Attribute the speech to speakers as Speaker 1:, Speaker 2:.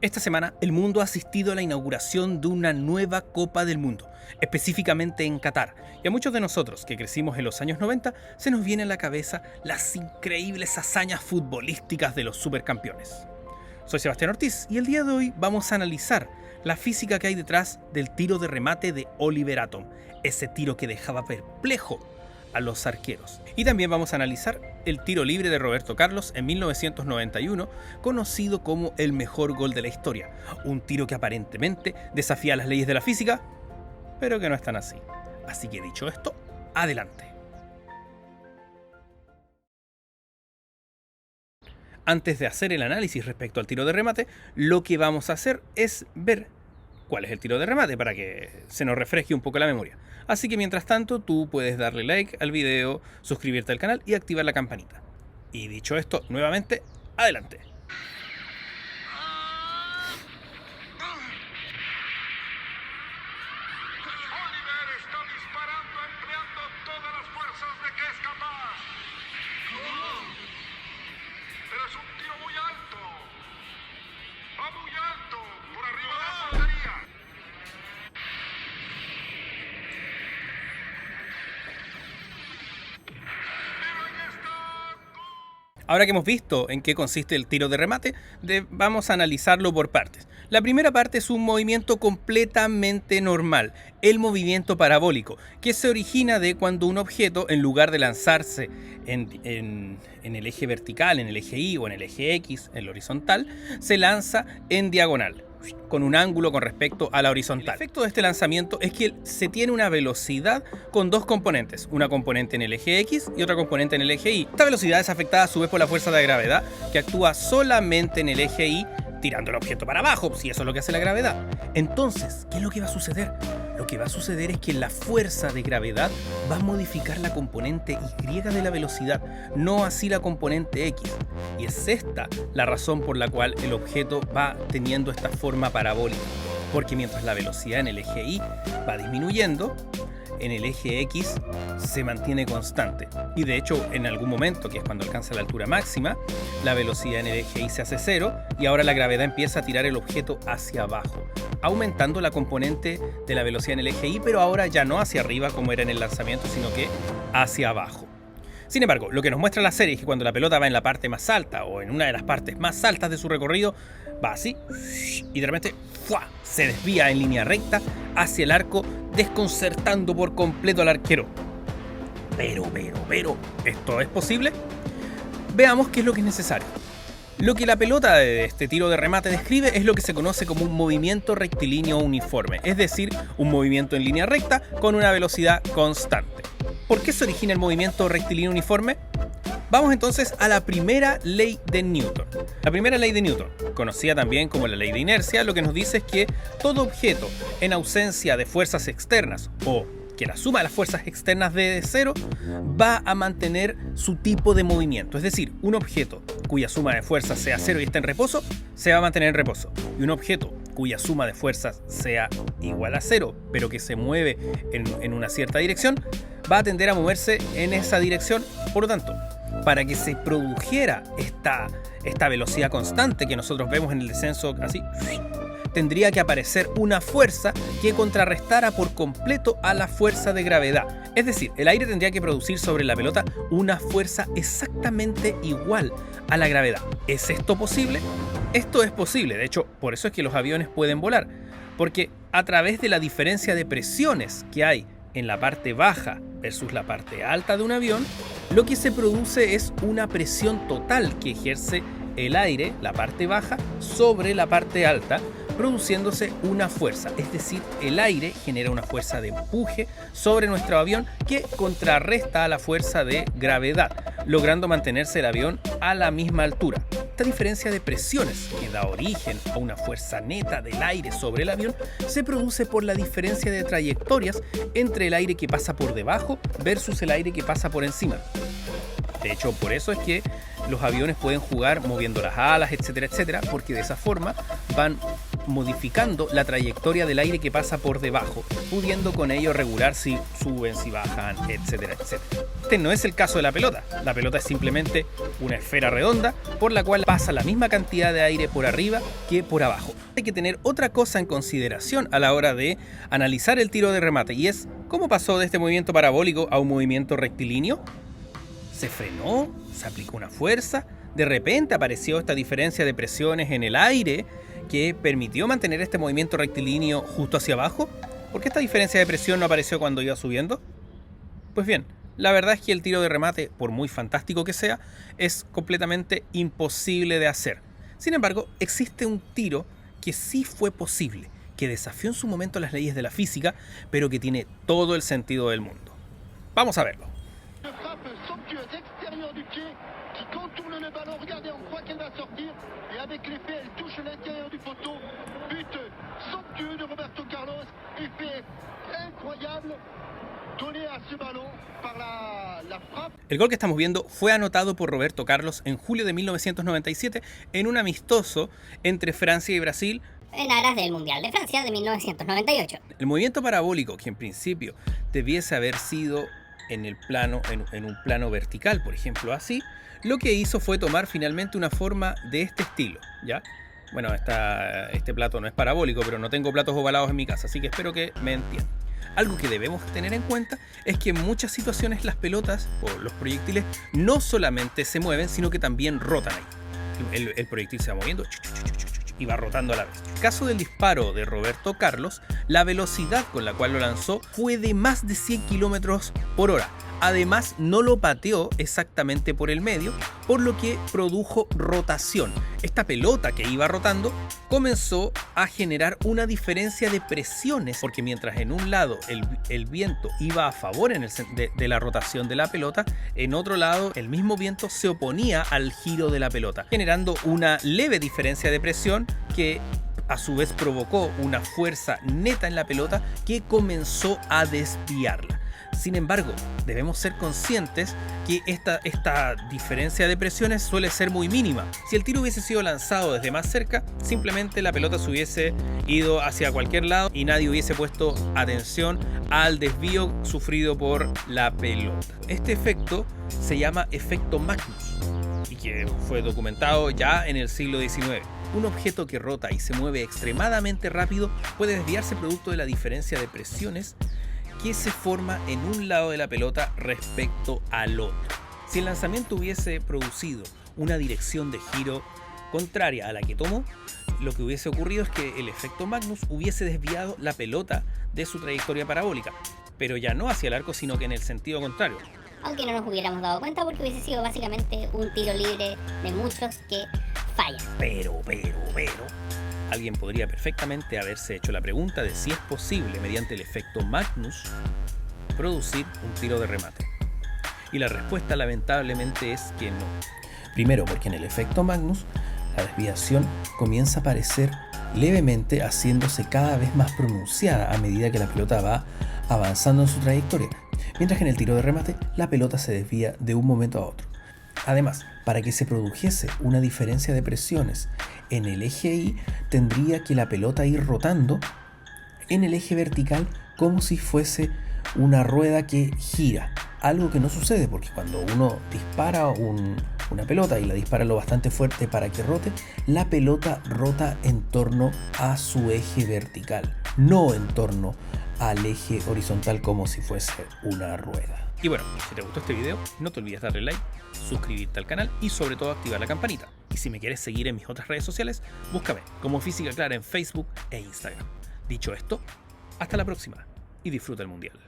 Speaker 1: Esta semana el mundo ha asistido a la inauguración de una nueva Copa del Mundo, específicamente en Qatar, y a muchos de nosotros que crecimos en los años 90 se nos viene a la cabeza las increíbles hazañas futbolísticas de los supercampeones. Soy Sebastián Ortiz y el día de hoy vamos a analizar la física que hay detrás del tiro de remate de Oliver Atom, ese tiro que dejaba perplejo a los arqueros. Y también vamos a analizar el tiro libre de Roberto Carlos en 1991, conocido como el mejor gol de la historia. Un tiro que aparentemente desafía las leyes de la física, pero que no es tan así. Así que dicho esto, adelante. Antes de hacer el análisis respecto al tiro de remate, lo que vamos a hacer es ver cuál es el tiro de remate para que se nos refresque un poco la memoria. Así que mientras tanto tú puedes darle like al video, suscribirte al canal y activar la campanita. Y dicho esto, nuevamente, adelante.
Speaker 2: Oliver está disparando empleando todas las fuerzas de que es capaz. Pero es un tiro muy alto. Va muy alto, por arriba de la portería.
Speaker 1: Ahora que hemos visto en qué consiste el tiro de remate, vamos a analizarlo por partes. La primera parte es un movimiento completamente normal, el movimiento parabólico, que se origina de cuando un objeto, en lugar de lanzarse en el eje vertical, en el eje Y o en el eje X, en el horizontal, se lanza en diagonal, con un ángulo con respecto a la horizontal. El efecto de este lanzamiento es que se tiene una velocidad con dos componentes, una componente en el eje X y otra componente en el eje Y. Esta velocidad es afectada a su vez por la fuerza de gravedad, que actúa solamente en el eje Y, tirando el objeto para abajo, si eso es lo que hace la gravedad. Entonces, ¿qué es lo que va a suceder? Lo que va a suceder es que la fuerza de gravedad va a modificar la componente Y de la velocidad, no así la componente X. Y es esta la razón por la cual el objeto va teniendo esta forma parabólica. Porque mientras la velocidad en el eje Y va disminuyendo, en el eje X se mantiene constante. Y de hecho, en algún momento, que es cuando alcanza la altura máxima, la velocidad en el eje Y se hace cero y ahora la gravedad empieza a tirar el objeto hacia abajo, aumentando la componente de la velocidad en el eje Y, pero ahora ya no hacia arriba como era en el lanzamiento, sino que hacia abajo. Sin embargo, lo que nos muestra la serie es que cuando la pelota va en la parte más alta o en una de las partes más altas de su recorrido, va así y de repente ¡fua!, se desvía en línea recta hacia el arco, desconcertando por completo al arquero. Pero, ¿esto es posible? Veamos qué es lo que es necesario. Lo que la pelota de este tiro de remate describe es lo que se conoce como un movimiento rectilíneo uniforme, es decir, un movimiento en línea recta con una velocidad constante. ¿Por qué se origina el movimiento rectilíneo uniforme? Vamos entonces a la primera ley de Newton. La primera ley de Newton, conocida también como la ley de inercia, lo que nos dice es que todo objeto en ausencia de fuerzas externas o que la suma de las fuerzas externas de cero va a mantener su tipo de movimiento. Es decir, un objeto cuya suma de fuerzas sea cero y esté en reposo, se va a mantener en reposo. Y un objeto cuya suma de fuerzas sea igual a cero, pero que se mueve en una cierta dirección, va a tender a moverse en esa dirección. Por lo tanto, para que se produjera esta velocidad constante que nosotros vemos en el descenso así, tendría que aparecer una fuerza que contrarrestara por completo a la fuerza de gravedad. Es decir, el aire tendría que producir sobre la pelota una fuerza exactamente igual a la gravedad. ¿Es esto posible? Esto es posible, de hecho, por eso es que los aviones pueden volar, porque a través de la diferencia de presiones que hay en la parte baja versus la parte alta de un avión, lo que se produce es una presión total que ejerce el aire, la parte baja, sobre la parte alta, produciéndose una fuerza, es decir, el aire genera una fuerza de empuje sobre nuestro avión que contrarresta a la fuerza de gravedad, logrando mantenerse el avión a la misma altura. Esta diferencia de presiones que da origen a una fuerza neta del aire sobre el avión se produce por la diferencia de trayectorias entre el aire que pasa por debajo versus el aire que pasa por encima. De hecho, por eso es que los aviones pueden jugar moviendo las alas, etcétera, etcétera, porque de esa forma van modificando la trayectoria del aire que pasa por debajo, pudiendo con ello regular si suben, si bajan, etcétera, etcétera. Este no es el caso de la pelota. La pelota es simplemente una esfera redonda por la cual pasa la misma cantidad de aire por arriba que por abajo. Hay que tener otra cosa en consideración a la hora de analizar el tiro de remate, y es cómo pasó de este movimiento parabólico a un movimiento rectilíneo. ¿Se frenó? ¿Se aplicó una fuerza? De repente apareció esta diferencia de presiones en el aire que permitió mantener este movimiento rectilíneo justo hacia abajo. ¿Por qué esta diferencia de presión no apareció cuando iba subiendo? Pues bien, la verdad es que el tiro de remate, por muy fantástico que sea, es completamente imposible de hacer. Sin embargo, existe un tiro que sí fue posible, que desafió en su momento las leyes de la física, pero que tiene todo el sentido del mundo. Vamos a verlo.
Speaker 3: Une frappe somptueuse extérieure du pied qui contourne le ballon. Regardez, on croit qu'elle va sortir. Et avec l'effet, elle touche l'intérieur du poteau. But somptueux de Roberto Carlos. Effet incroyable donné à ce ballon par la frappe.
Speaker 1: El gol que estamos viendo fue anotado por Roberto Carlos en julio de 1997 en un amistoso entre Francia y Brasil.
Speaker 4: En aras del Mundial de Francia de 1998.
Speaker 1: El movimiento parabólico, que en principio debiese haber sido en un plano vertical, por ejemplo, así, lo que hizo fue tomar finalmente una forma de este estilo, ¿ya? Bueno, este plato no es parabólico, pero no tengo platos ovalados en mi casa, así que espero que me entiendan. Algo que debemos tener en cuenta es que en muchas situaciones las pelotas o los proyectiles no solamente se mueven, sino que también rotan ahí. El proyectil se va moviendo y va rotando a la vez. En el caso del disparo de Roberto Carlos, la velocidad con la cual lo lanzó fue de más de 100 km por hora. Además, no lo pateó exactamente por el medio, por lo que produjo rotación. Esta pelota que iba rotando comenzó a generar una diferencia de presiones, porque mientras en un lado el viento iba a favor de la rotación de la pelota, en otro lado el mismo viento se oponía al giro de la pelota, generando una leve diferencia de presión que a su vez provocó una fuerza neta en la pelota que comenzó a desviarla. Sin embargo, debemos ser conscientes que esta diferencia de presiones suele ser muy mínima. Si el tiro hubiese sido lanzado desde más cerca, simplemente la pelota se hubiese ido hacia cualquier lado y nadie hubiese puesto atención al desvío sufrido por la pelota. Este efecto se llama efecto Magnus y que fue documentado ya en el siglo XIX. Un objeto que rota y se mueve extremadamente rápido puede desviarse producto de la diferencia de presiones que se forma en un lado de la pelota respecto al otro. Si el lanzamiento hubiese producido una dirección de giro contraria a la que tomó, lo que hubiese ocurrido es que el efecto Magnus hubiese desviado la pelota de su trayectoria parabólica, pero ya no hacia el arco, sino que en el sentido contrario.
Speaker 4: Aunque no nos hubiéramos dado cuenta porque hubiese sido básicamente un tiro libre de muchos que fallan.
Speaker 1: Pero, alguien podría perfectamente haberse hecho la pregunta de si es posible, mediante el efecto Magnus, producir un tiro de remate. Y la respuesta lamentablemente es que no. Primero, porque en el efecto Magnus, la desviación comienza a aparecer levemente, haciéndose cada vez más pronunciada a medida que la pelota va avanzando en su trayectoria. Mientras que en el tiro de remate, la pelota se desvía de un momento a otro. Además, para que se produjese una diferencia de presiones en el eje Y, tendría que la pelota ir rotando en el eje vertical como si fuese una rueda que gira. Algo que no sucede porque cuando uno dispara una pelota y la dispara lo bastante fuerte para que rote, la pelota rota en torno a su eje vertical, no en torno al eje horizontal como si fuese una rueda. Y bueno, si te gustó este video, no te olvides darle like, suscribirte al canal y sobre todo activar la campanita. Y si me quieres seguir en mis otras redes sociales, búscame como Física Clara en Facebook e Instagram. Dicho esto, hasta la próxima y disfruta el Mundial.